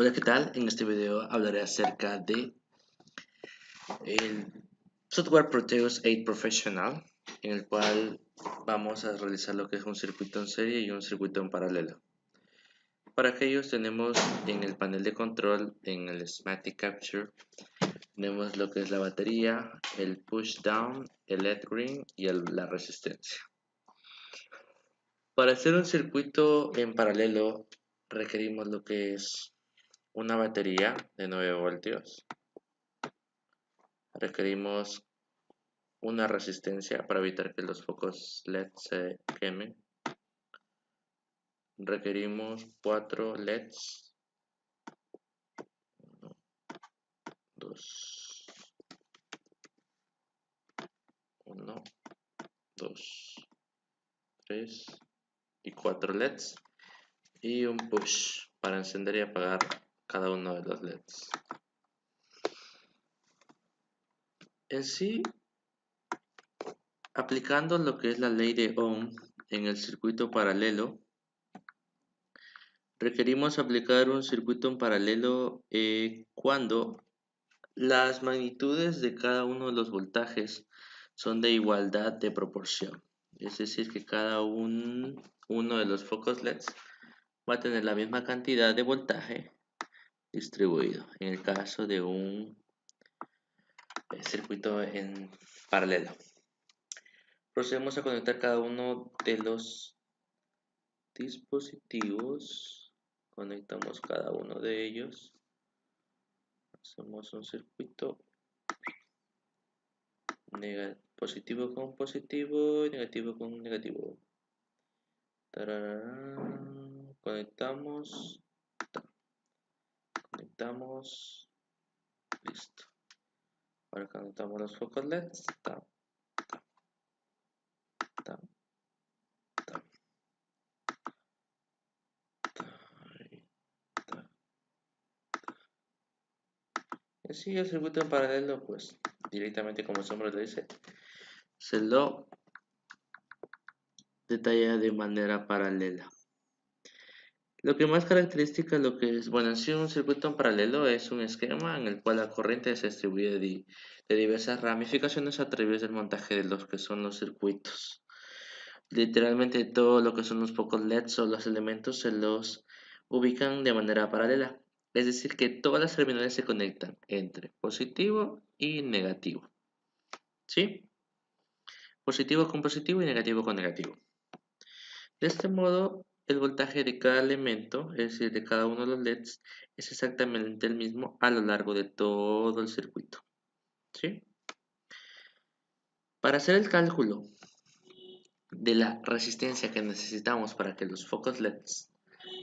Hola, ¿qué tal? En este video hablaré acerca de el software Proteus 8 Professional, en el cual vamos a realizar lo que es un circuito en serie y un circuito en paralelo. Para aquellos tenemos en el panel de control, en el Schematic Capture, tenemos lo que es la batería, el push down, el LED green y la resistencia. Para hacer un circuito en paralelo requerimos lo que es una batería de 9 voltios. Requerimos una resistencia para evitar que los focos LED se quemen. Requerimos 4 LEDs. 1, 2, 1, 2, 3 y 4 LEDs. Y un push para encender y apagar cada uno de los LEDs. En sí, aplicando lo que es la ley de Ohm en el circuito paralelo, requerimos aplicar un circuito en paralelo cuando las magnitudes de cada uno de los voltajes son de igualdad de proporción. Es decir, que cada uno de los focos LEDs va a tener la misma cantidad de voltaje distribuido. En el caso de un circuito en paralelo. Procedemos a conectar cada uno de los dispositivos. Conectamos cada uno de ellos. Hacemos un circuito positivo con positivo y negativo con negativo. Tararán. Conectamos. Conectamos. Listo. Ahora conectamos los focos LEDs. Y así el circuito en paralelo, pues directamente como su nombre lo dice, se lo detalla de manera paralela. Lo que más caracteriza lo que es, bueno, en sí un circuito en paralelo es un esquema en el cual la corriente se distribuye de diversas ramificaciones a través del montaje de los que son los circuitos. Literalmente todo lo que son los focos LEDs o los elementos se los ubican de manera paralela. Es decir, que todas las terminales se conectan entre positivo y negativo. ¿Sí? Positivo con positivo y negativo con negativo. De este modo, el voltaje de cada elemento, es decir, de cada uno de los LEDs, es exactamente el mismo a lo largo de todo el circuito. ¿Sí? Para hacer el cálculo de la resistencia que necesitamos para que los focos LEDs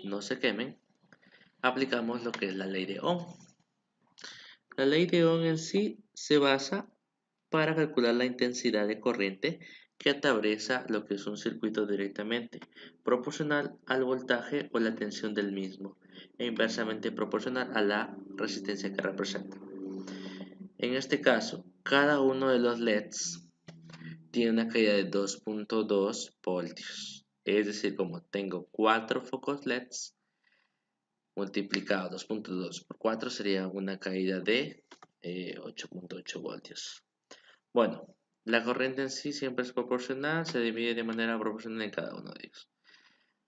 no se quemen, aplicamos lo que es la ley de Ohm. La ley de Ohm en sí se basa para calcular la intensidad de corriente que atraviesa lo que es un circuito directamente, proporcional al voltaje o la tensión del mismo, e inversamente proporcional a la resistencia que representa. En este caso, cada uno de los LEDs tiene una caída de 2.2 voltios. Es decir, como tengo 4 focos LEDs, multiplicado 2.2 por 4 sería una caída de 8.8 voltios. Bueno, la corriente en sí siempre es proporcional, se divide de manera proporcional en cada uno de ellos.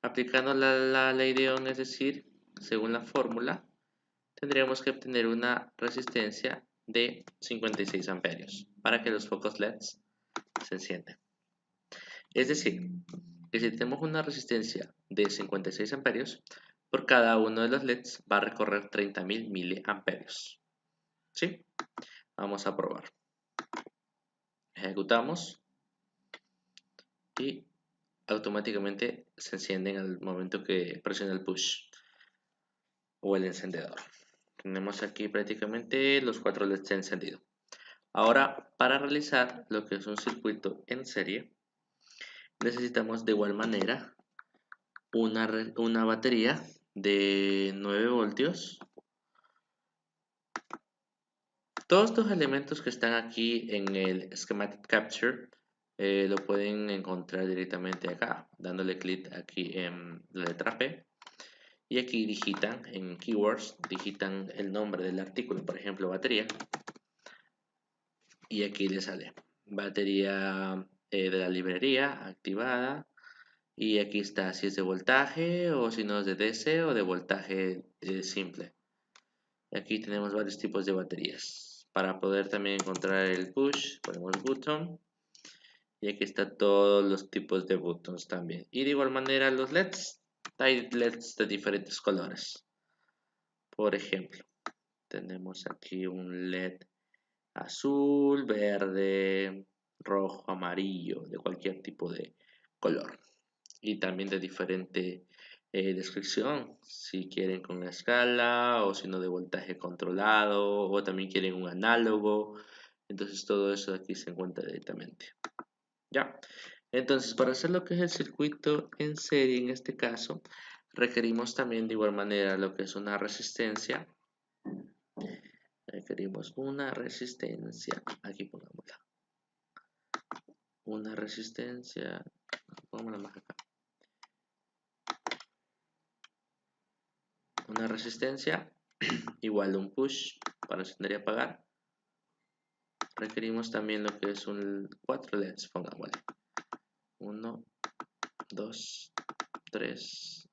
Aplicando la ley de Ohm, es decir, según la fórmula, tendríamos que obtener una resistencia de 56 amperios para que los focos LEDs se enciendan. Es decir, que si tenemos una resistencia de 56 amperios, por cada uno de los LEDs va a recorrer 30.000 miliamperios. ¿Sí? Vamos a probar. Ejecutamos y automáticamente se encienden al momento que presiona el push o el encendedor. Tenemos aquí prácticamente los 4 LEDs encendidos. Ahora, para realizar lo que es un circuito en serie, necesitamos de igual manera una batería de 9 voltios. Todos estos elementos que están aquí en el Schematic Capture lo pueden encontrar directamente acá, dándole clic aquí en la letra P. Y aquí digitan, en keywords, digitan el nombre del artículo, por ejemplo, batería. Y aquí les sale batería de la librería activada. Y aquí está si es de voltaje o si no es de DC o de voltaje simple. Aquí tenemos varios tipos de baterías. Para poder también encontrar el push, ponemos button. Y aquí está todos los tipos de buttons también. Y de igual manera los LEDs. Hay LEDs de diferentes colores. Por ejemplo, tenemos aquí un LED azul, verde, rojo, amarillo, de cualquier tipo de color. Y también de diferente descripción, si quieren con escala o si no de voltaje controlado o también quieren un análogo. Entonces todo eso aquí se encuentra directamente. Ya. Entonces para hacer lo que es el circuito en serie en este caso, requerimos también de igual manera lo que es una resistencia. Requerimos una resistencia. Aquí pongámosla. Una resistencia. Pongámosla más acá. Una resistencia igual a un push para encender y apagar. Requerimos también lo que es un 4 LEDs, pongámosle 1, 2, 3,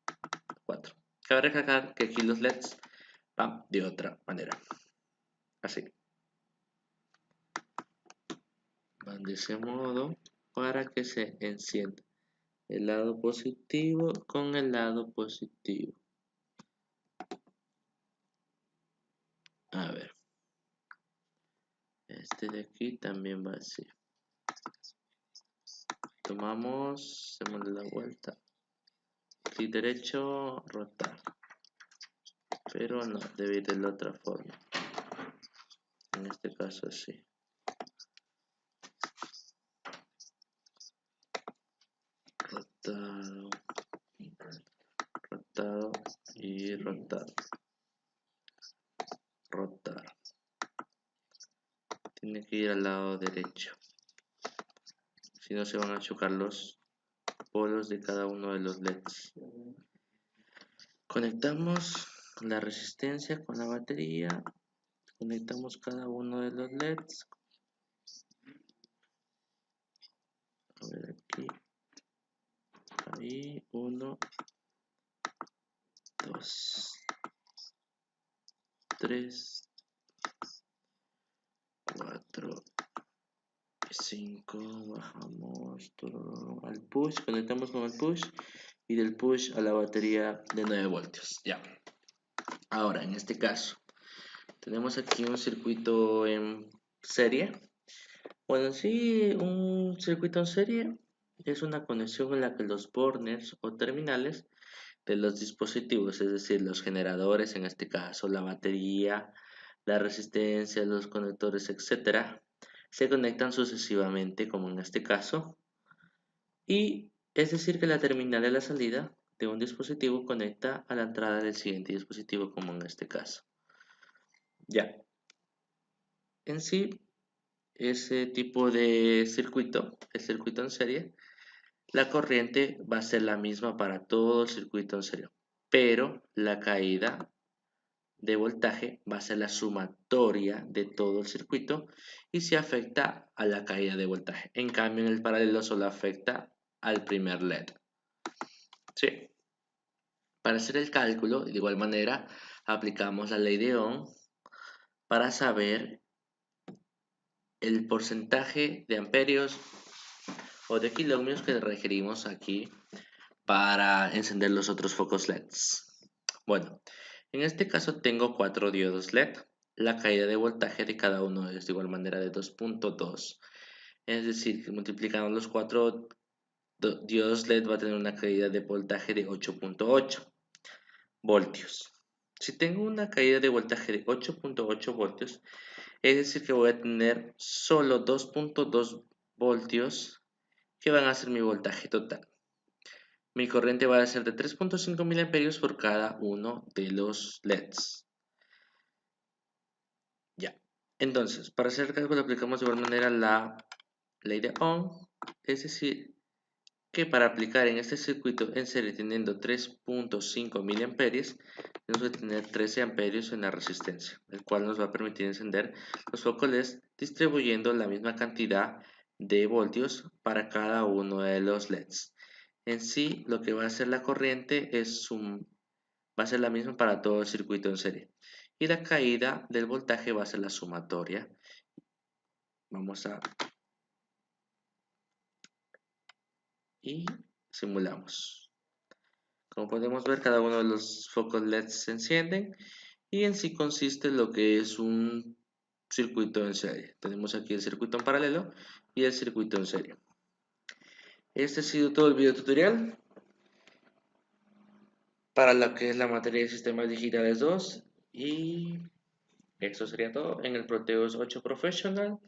4. Cabe recalcar que aquí los LEDs van de otra manera, así, van de ese modo para que se encienda el lado positivo con el lado positivo. A ver, este de aquí también va así. Tomamos, hacemos la vuelta, clic derecho, rotar, pero no, debe ir de la otra forma, en este caso así. Rotado, rotado y rotado, rotar. Tiene que ir al lado derecho, si no se van a chocar los polos de cada uno de los LEDs. Conectamos la resistencia con la batería, conectamos cada uno de los LEDs. A ver aquí, ahí, 1, 2, 3, 4, 5, bajamos al push, conectamos con el push y del push a la batería de 9 voltios. Ya. Ahora, en este caso, tenemos aquí un circuito en serie. Bueno, sí, un circuito en serie es una conexión en la que los burners o terminales de los dispositivos, es decir, los generadores, en este caso la batería, la resistencia, los conectores, etcétera, se conectan sucesivamente, como en este caso, y es decir que la terminal de la salida de un dispositivo conecta a la entrada del siguiente dispositivo, como en este caso. Ya. En sí, ese tipo de circuito, el circuito en serie, la corriente va a ser la misma para todo el circuito en serie, pero la caída de voltaje va a ser la sumatoria de todo el circuito y se afecta a la caída de voltaje. En cambio, en el paralelo solo afecta al primer LED. ¿Sí? Para hacer el cálculo, de igual manera, aplicamos la ley de Ohm para saber el porcentaje de amperios o de kiloohmios que requerimos aquí para encender los otros focos LEDs. Bueno, en este caso tengo 4 diodos LED. La caída de voltaje de cada uno es de igual manera de 2.2. Es decir, que multiplicando los 4 diodos LED va a tener una caída de voltaje de 8.8 voltios. Si tengo una caída de voltaje de 8.8 voltios, es decir que voy a tener solo 2.2 voltios que van a ser mi voltaje total. Mi corriente va a ser de 3.5 miliamperios por cada uno de los LEDs. Ya. Entonces, para hacer el cálculo aplicamos de igual manera la ley de Ohm, es decir, que para aplicar en este circuito en serie teniendo 3.5 mA, tenemos que tener 13 amperios en la resistencia, el cual nos va a permitir encender los focos LED distribuyendo la misma cantidad de voltios para cada uno de los LEDs. En sí, lo que va a hacer la corriente va a ser la misma para todo el circuito en serie. Y la caída del voltaje va a ser la sumatoria. Vamos a... y simulamos. Como podemos ver, cada uno de los focos LED se encienden y en sí consiste lo que es un circuito en serie. Tenemos aquí el circuito en paralelo y el circuito en serie. Este ha sido todo el video tutorial para lo que es la materia de sistemas digitales 2 y eso sería todo en el Proteus 8 Professional.